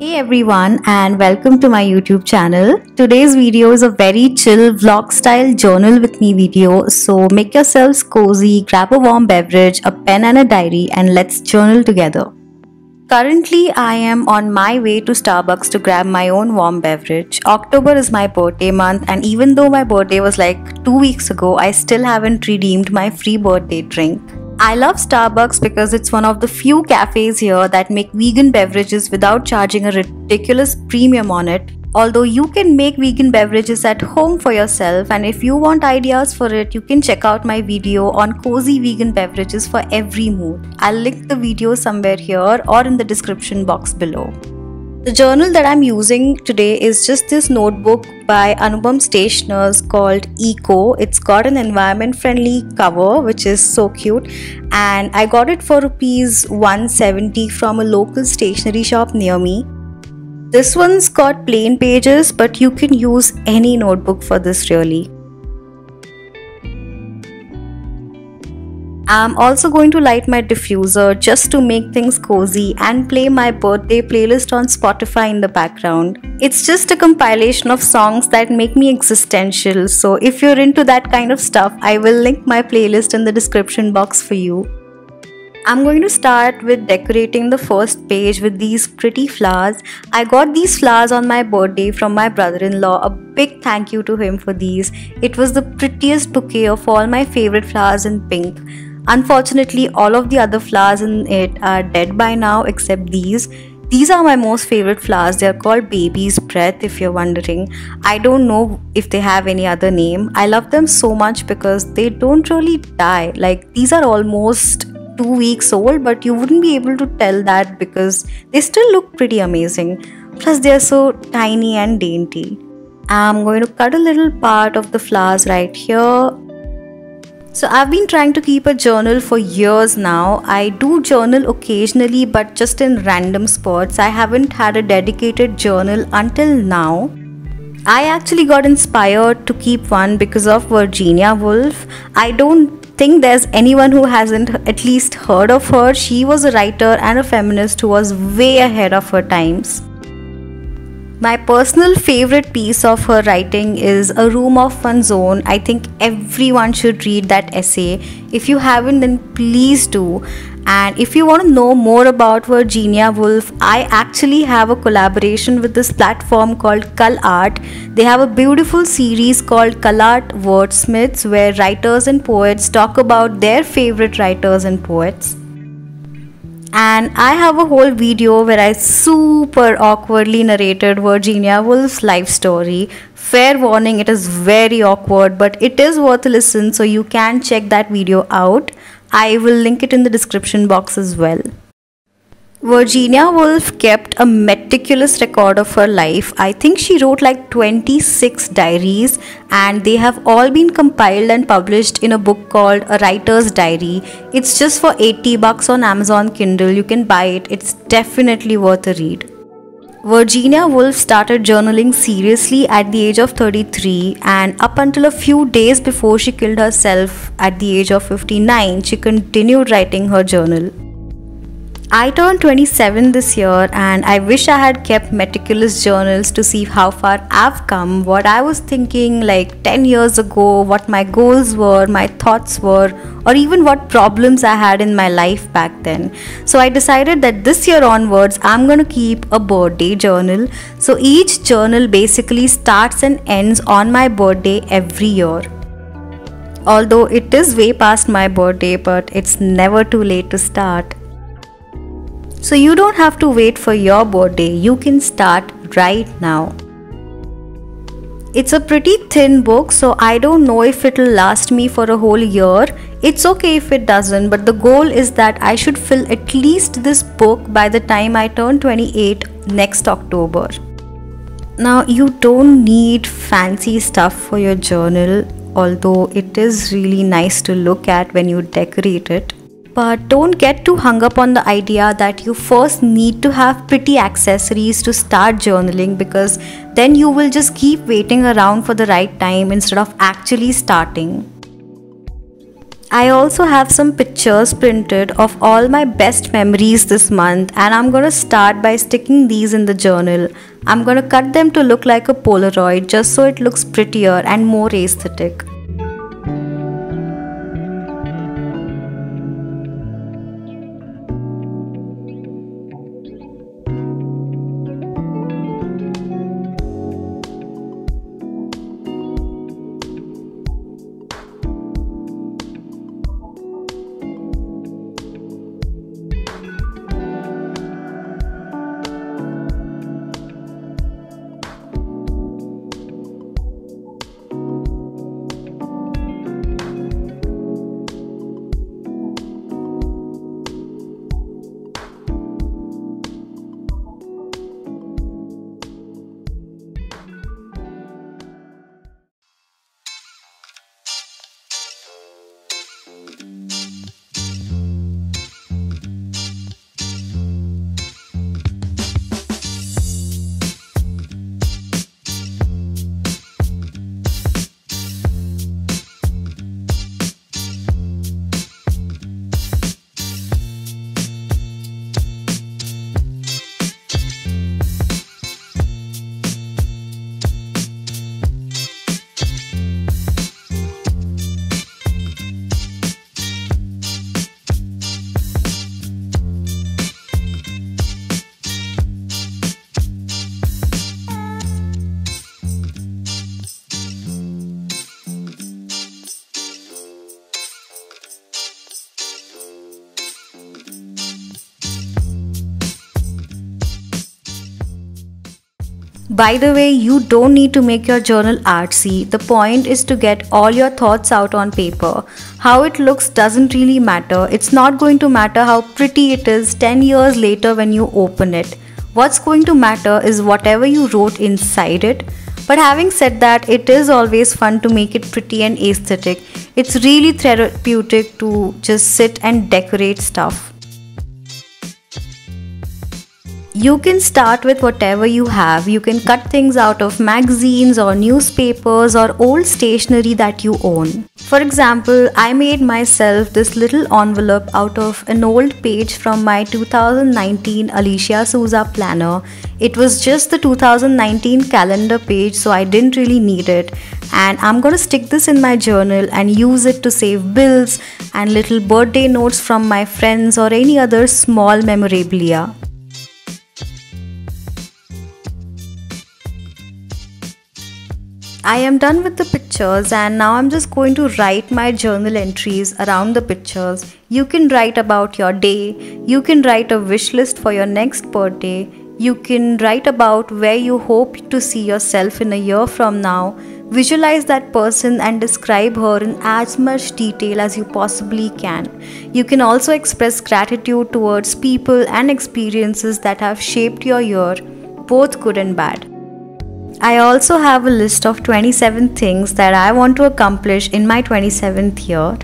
Hey everyone and welcome to my YouTube channel. Today's video is a very chill vlog style journal with me video. So make yourselves cozy, grab a warm beverage, a pen and a diary and let's journal together. Currently I am on my way to Starbucks to grab my own warm beverage. October is my birthday month and even though my birthday was like 2 weeks ago, I still haven't redeemed my free birthday drink. I love Starbucks because it's one of the few cafes here that make vegan beverages without charging a ridiculous premium on it. Although you can make vegan beverages at home for yourself, and if you want ideas for it, you can check out my video on cozy vegan beverages for every mood. I'll link the video somewhere here or in the description box below. The journal that I'm using today is just this notebook by Anupam Stationers called Eco. It's got an environment friendly cover which is so cute and I got it for rupees 170 from a local stationery shop near me. This one's got plain pages but you can use any notebook for this really. I'm also going to light my diffuser just to make things cozy and play my birthday playlist on Spotify in the background. It's just a compilation of songs that make me existential, so if you're into that kind of stuff, I will link my playlist in the description box for you. I'm going to start with decorating the first page with these pretty flowers. I got these flowers on my birthday from my brother-in-law. A big thank you to him for these. It was the prettiest bouquet of all my favorite flowers in pink. Unfortunately, all of the other flowers in it are dead by now except these. These are my most favorite flowers. They are called Baby's Breath if you're wondering. I don't know if they have any other name. I love them so much because they don't really die. Like these are almost 2 weeks old but you wouldn't be able to tell that because they still look pretty amazing. Plus they are so tiny and dainty. I'm going to cut a little part of the flowers right here. So I've been trying to keep a journal for years now. I do journal occasionally but just in random spots. I haven't had a dedicated journal until now. I actually got inspired to keep one because of Virginia Woolf. I don't think there's anyone who hasn't at least heard of her. She was a writer and a feminist who was way ahead of her times. My personal favorite piece of her writing is A Room of One's Own. I think everyone should read that essay. If you haven't, then please do. And if you want to know more about Virginia Woolf, I actually have a collaboration with this platform called ColArt. They have a beautiful series called ColArt Wordsmiths where writers and poets talk about their favorite writers and poets. And I have a whole video where I super awkwardly narrated Virginia Woolf's life story. Fair warning, it is very awkward but it is worth a listen, so you can check that video out. I will link it in the description box as well. Virginia Woolf kept a meticulous record of her life. I think she wrote like 26 diaries and they have all been compiled and published in a book called A Writer's Diary. It's just for 80 bucks on Amazon Kindle. You can buy it. It's definitely worth a read. Virginia Woolf started journaling seriously at the age of 33 and up until a few days before she killed herself at the age of 59, she continued writing her journal. I turned 27 this year and I wish I had kept meticulous journals to see how far I've come, what I was thinking like 10 years ago, what my goals were, my thoughts were, or even what problems I had in my life back then. So I decided that this year onwards I'm going to keep a birthday journal. So each journal basically starts and ends on my birthday every year. Although it is way past my birthday, but it's never too late to start. So you don't have to wait for your birthday, you can start right now. It's a pretty thin book, so I don't know if it'll last me for a whole year. It's okay if it doesn't, but the goal is that I should fill at least this book by the time I turn 28 next October. Now you don't need fancy stuff for your journal, although it is really nice to look at when you decorate it. But don't get too hung up on the idea that you first need to have pretty accessories to start journaling because then you will just keep waiting around for the right time instead of actually starting. I also have some pictures printed of all my best memories this month, and I'm gonna start by sticking these in the journal. I'm gonna cut them to look like a Polaroid just so it looks prettier and more aesthetic. By the way, you don't need to make your journal artsy. The point is to get all your thoughts out on paper. How it looks doesn't really matter. It's not going to matter how pretty it is 10 years later when you open it. What's going to matter is whatever you wrote inside it. But having said that, it is always fun to make it pretty and aesthetic. It's really therapeutic to just sit and decorate stuff. You can start with whatever you have. You can cut things out of magazines or newspapers or old stationery that you own. For example, I made myself this little envelope out of an old page from my 2019 Alicia Souza planner. It was just the 2019 calendar page, so I didn't really need it. And I'm gonna stick this in my journal and use it to save bills and little birthday notes from my friends or any other small memorabilia. I am done with the pictures and now I'm just going to write my journal entries around the pictures. You can write about your day, you can write a wish list for your next birthday, you can write about where you hope to see yourself in a year from now, visualize that person and describe her in as much detail as you possibly can. You can also express gratitude towards people and experiences that have shaped your year, both good and bad. I also have a list of 27 things that I want to accomplish in my 27th year.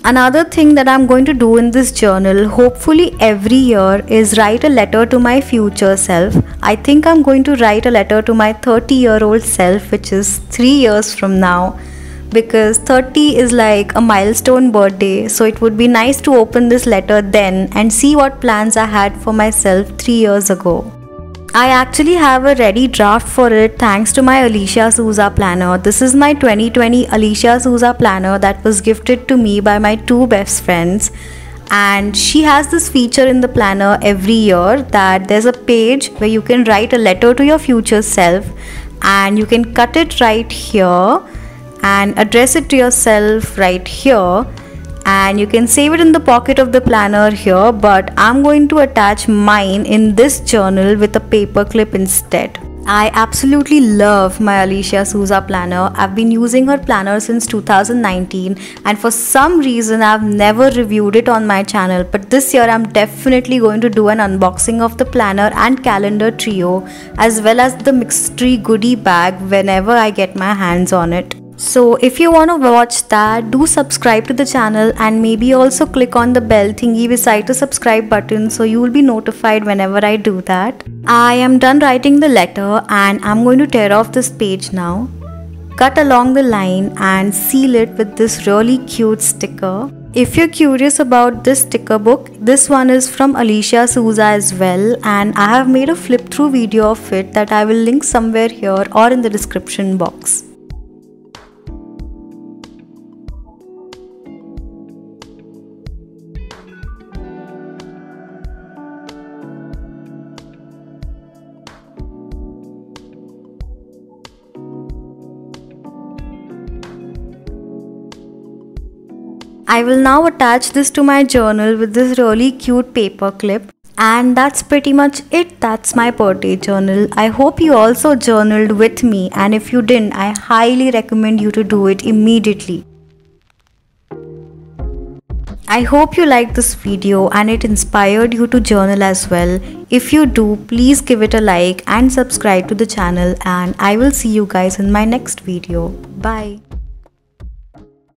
Another thing that I'm going to do in this journal, hopefully every year, is write a letter to my future self. I think I'm going to write a letter to my 30-year-old self, which is 3 years from now, because 30 is like a milestone birthday, so it would be nice to open this letter then and see what plans I had for myself 3 years ago. I actually have a ready draft for it thanks to my Alicia Souza planner. This is my 2020 Alicia Souza planner that was gifted to me by my two best friends. And she has this feature in the planner every year that there's a page where you can write a letter to your future self and you can cut it right here and address it to yourself right here. And you can save it in the pocket of the planner here, but I'm going to attach mine in this journal with a paper clip instead. I absolutely love my Alicia Souza planner. I've been using her planner since 2019 and for some reason I've never reviewed it on my channel, but this year I'm definitely going to do an unboxing of the planner and calendar trio as well as the mystery goodie bag whenever I get my hands on it. So if you want to watch that, do subscribe to the channel and maybe also click on the bell thingy beside the subscribe button so you will be notified whenever I do that. I am done writing the letter and I'm going to tear off this page now. Cut along the line and seal it with this really cute sticker. If you're curious about this sticker book, this one is from Alicia Souza as well, and I have made a flip through video of it that I will link somewhere here or in the description box. I will now attach this to my journal with this really cute paper clip. And that's pretty much it. That's my birthday journal. I hope you also journaled with me, and if you didn't, I highly recommend you to do it immediately. I hope you liked this video and it inspired you to journal as well. If you do, please give it a like and subscribe to the channel, and I will see you guys in my next video. Bye.